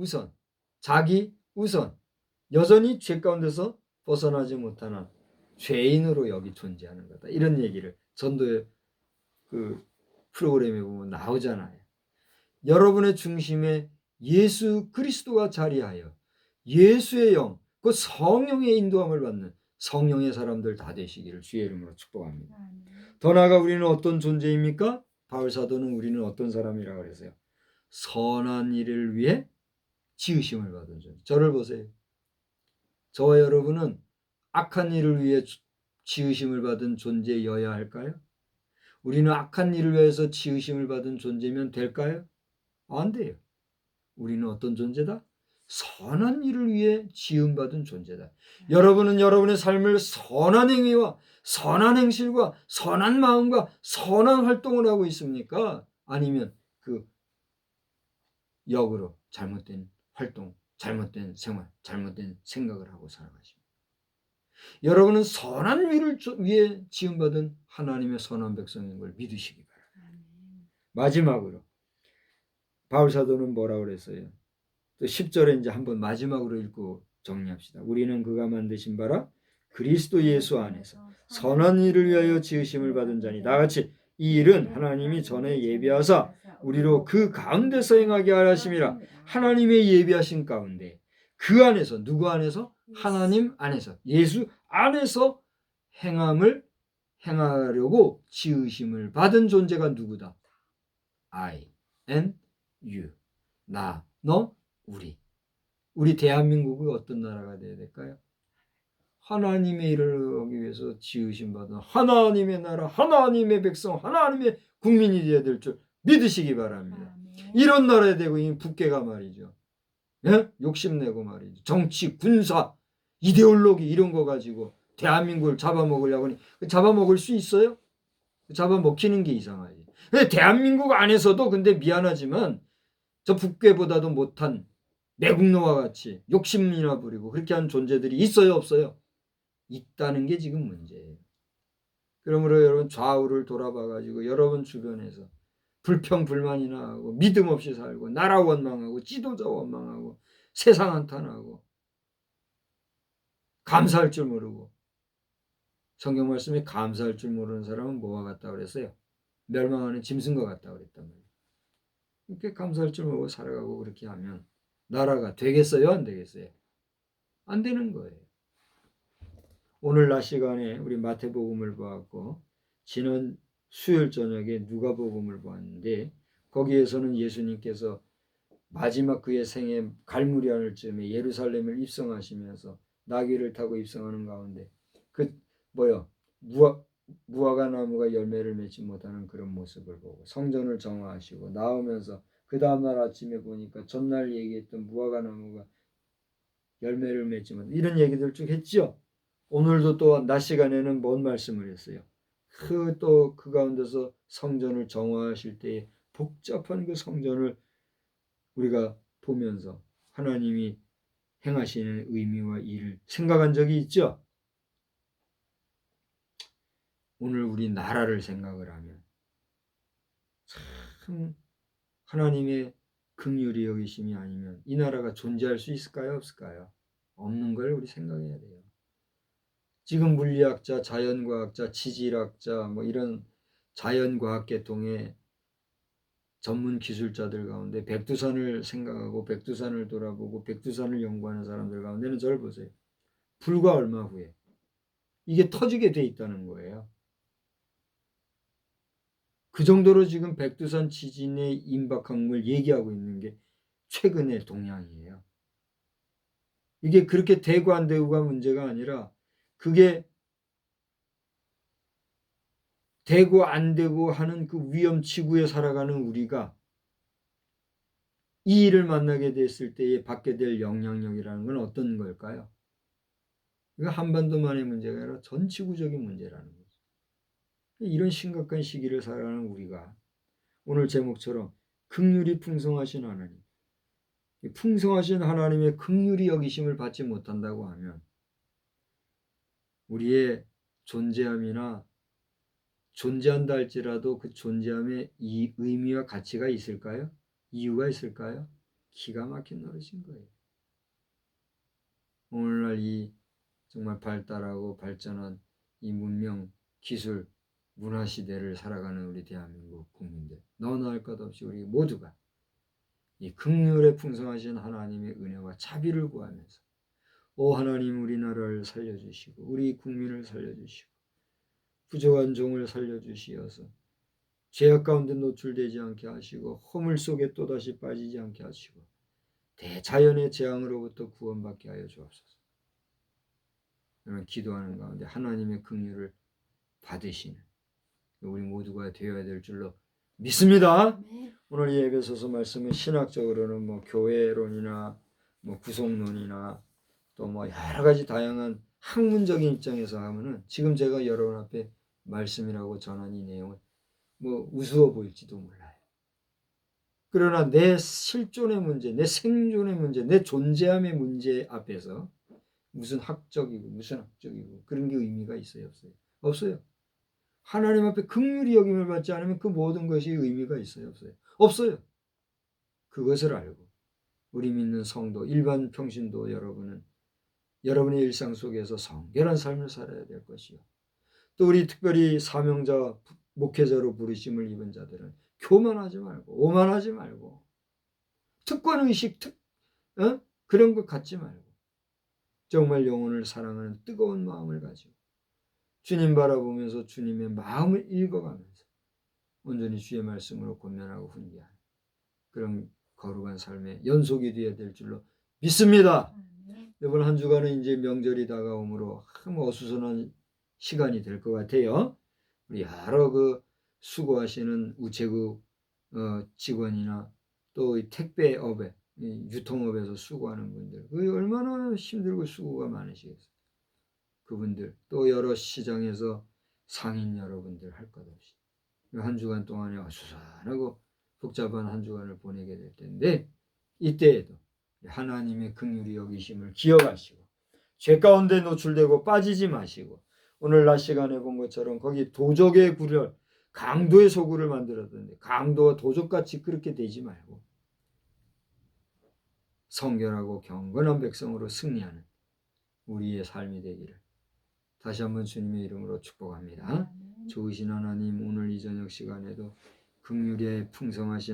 우선, 자기 우선, 여전히 죄 가운데서 벗어나지 못하는 죄인으로 여기 존재하는 거다. 이런 얘기를 전도의 그 프로그램에 보면 나오잖아요. 여러분의 중심에 예수 그리스도가 자리하여 예수의 영, 그 성령의 인도함을 받는 성령의 사람들 다 되시기를 주의 이름으로 축복합니다. 더 나아가 우리는 어떤 존재입니까? 바울 사도는 우리는 어떤 사람이라고 그랬어요? 선한 일을 위해 지으심을 받은 존재. 저를 보세요. 저와 여러분은 악한 일을 위해 지으심을 받은 존재여야 할까요? 우리는 악한 일을 위해서 지으심을 받은 존재면 될까요? 안 돼요. 우리는 어떤 존재다? 선한 일을 위해 지음받은 존재다. 여러분은 여러분의 삶을 선한 행위와 선한 행실과 선한 마음과 선한 활동을 하고 있습니까? 아니면 그 역으로 잘못된 활동, 잘못된 생활, 잘못된 생각을 하고 살아가십니다. 여러분은 선한 일을 위해 지음받은 하나님의 선한 백성인 걸 믿으시기 바랍니다. 마지막으로 바울 사도는 뭐라고 그랬어요? 또 10절에 이제 한번 마지막으로 읽고 정리합시다. 우리는 그가 만드신 바라 그리스도 예수 안에서 선한 일을 위하여 지으심을 받은 자니 나같이 이 일은 하나님이 전에 예비하사 우리로 그 가운데서 행하게 하심이라. 하나님의 예비하신 가운데 그 안에서, 누구 안에서? 하나님 안에서, 예수 안에서 행하려고 지으심을 받은 존재가 누구다? I and you. 나, 너, 우리 대한민국이 어떤 나라가 되어야 될까요? 하나님의 일을 하기 위해서 지으신 받은 하나님의 나라, 하나님의 백성, 하나님의 국민이 되어야 될 줄 믿으시기 바랍니다. 이런 나라에 되고 이 국계가 말이죠. 예? 욕심내고 말이죠. 정치, 군사, 이데올로기 이런 거 가지고 대한민국을 잡아먹으려고 하니 잡아먹을 수 있어요? 잡아먹히는 게 이상하지. 대한민국 안에서도 근데 미안하지만 저 북괴보다도 못한 매국노와 같이 욕심이나 부리고 그렇게 하는 존재들이 있어요, 없어요? 있다는 게 지금 문제예요. 그러므로 여러분 좌우를 돌아봐 가지고 여러분 주변에서 불평 불만이나 하고 믿음 없이 살고 나라 원망하고 지도자 원망하고 세상 한탄하고 감사할 줄 모르고, 성경 말씀에 감사할 줄 모르는 사람은 뭐와 같다 그랬어요? 멸망하는 짐승과 같다 그랬단 말이에요. 이렇게 감사할 줄 모르고 살아가고 그렇게 하면 나라가 되겠어요, 안 되겠어요? 안 되는 거예요. 오늘 낮 시간에 우리 마태복음을 보았고 지난 수요일 저녁에 누가복음을 보았는데 거기에서는 예수님께서 마지막 그의 생애 갈무리하는 쯤에 예루살렘을 입성하시면서 나귀를 타고 입성하는 가운데 그 무화과 나무가 열매를 맺지 못하는 그런 모습을 보고 성전을 정화하시고 나오면서 그 다음날 아침에 보니까 전날 얘기했던 무화과 나무가 열매를 맺지 못 이런 얘기들 쭉 했죠. 오늘도 또 낮 시간에는 뭔 말씀을 했어요? 또 그 가운데서 성전을 정화하실 때에 복잡한 그 성전을 우리가 보면서 하나님이 행하시는 의미와 일을 생각한 적이 있죠. 오늘 우리 나라를 생각을 하면 참 하나님의 긍휼히 여기심이 아니면 이 나라가 존재할 수 있을까요, 없을까요? 없는 걸 우리 생각해야 돼요. 지금 물리학자, 자연과학자, 지질학자 뭐 이런 자연과학계통의 전문 기술자들 가운데 백두산을 생각하고 백두산을 돌아보고 백두산을 연구하는 사람들 가운데는 저를 보세요. 불과 얼마 후에 이게 터지게 돼 있다는 거예요. 그 정도로 지금 백두산 지진의 임박함을 얘기하고 있는 게 최근의 동향이에요. 이게 그렇게 되고 안 되고가 문제가 아니라 그게 되고 안 되고 하는 그 위험지구에 살아가는 우리가 이 일을 만나게 됐을 때에 받게 될 영향력이라는 건 어떤 걸까요? 이거 한반도만의 문제가 아니라 전 지구적인 문제라는 거죠. 이런 심각한 시기를 살아가는 우리가 오늘 제목처럼 긍휼이 풍성하신 하나님, 풍성하신 하나님의 긍휼이 여기심을 받지 못한다고 하면 우리의 존재함이나 존재한다 할지라도 그 존재함에 이 의미와 가치가 있을까요? 이유가 있을까요? 기가 막힌 노릇인 거예요. 오늘날 이 정말 발달하고 발전한 이 문명, 기술, 문화 시대를 살아가는 우리 대한민국 국민들, 너나 할 것 없이 우리 모두가 이 긍휼에 풍성하신 하나님의 은혜와 자비를 구하면서 오 하나님 우리나라를 살려주시고 우리 국민을 살려주시고 부족한 종을 살려주시어서 죄악 가운데 노출되지 않게 하시고 허물 속에 또다시 빠지지 않게 하시고 대자연의 재앙으로부터 구원받게 하여 주옵소서. 여러분 기도하는 가운데 하나님의 긍휼을 받으시는 우리 모두가 되어야 될 줄로 믿습니다. 오늘 이 에베소서 말씀은 신학적으로는 뭐 교회론이나 뭐 구속론이나 또 뭐 여러 가지 다양한 학문적인 입장에서 하면은 지금 제가 여러분 앞에 말씀이라고 전한 이 내용은 뭐 우스워 보일지도 몰라요. 그러나 내 실존의 문제, 내 생존의 문제, 내 존재함의 문제 앞에서 무슨 학적이고 그런 게 의미가 있어요, 없어요? 없어요. 하나님 앞에 긍휼히 여김을 받지 않으면 그 모든 것이 의미가 있어요, 없어요? 없어요. 그것을 알고 우리 믿는 성도, 일반 평신도 여러분은 여러분의 일상 속에서 성결한 삶을 살아야 될 것이요. 또 우리 특별히 사명자, 목회자로 부르심을 입은 자들은 교만하지 말고 오만하지 말고 특권의식 그런 것 갖지 말고 정말 영혼을 사랑하는 뜨거운 마음을 가지고 주님 바라보면서 주님의 마음을 읽어가면서 온전히 주의 말씀으로 권면하고 훈계하는 그런 거룩한 삶의 연속이 되어야 될 줄로 믿습니다. 이번 한 주간은 이제 명절이 다가오므로 참 어수선한 시간이 될 것 같아요. 우리 여러 그 수고하시는 우체국 직원이나 또 택배업에 유통업에서 수고하는 분들 그 얼마나 힘들고 수고가 많으시겠어요. 그분들 또 여러 시장에서 상인 여러분들 할 것 없이 한 주간 동안에 어수선하고 복잡한 한 주간을 보내게 될 텐데 이때에도 하나님의 긍휼히 여기심을 기억하시고 죄 가운데 노출되고 빠지지 마시고 오늘 낮 시간에 본 것처럼 거기 도적의 구렬 강도의 소굴을 만들었던데 강도와 도적같이 그렇게 되지 말고 성결하고 경건한 백성으로 승리하는 우리의 삶이 되기를 다시 한번 주님의 이름으로 축복합니다. 좋으신 하나님 오늘 이 저녁 시간에도 긍휼에 풍성하신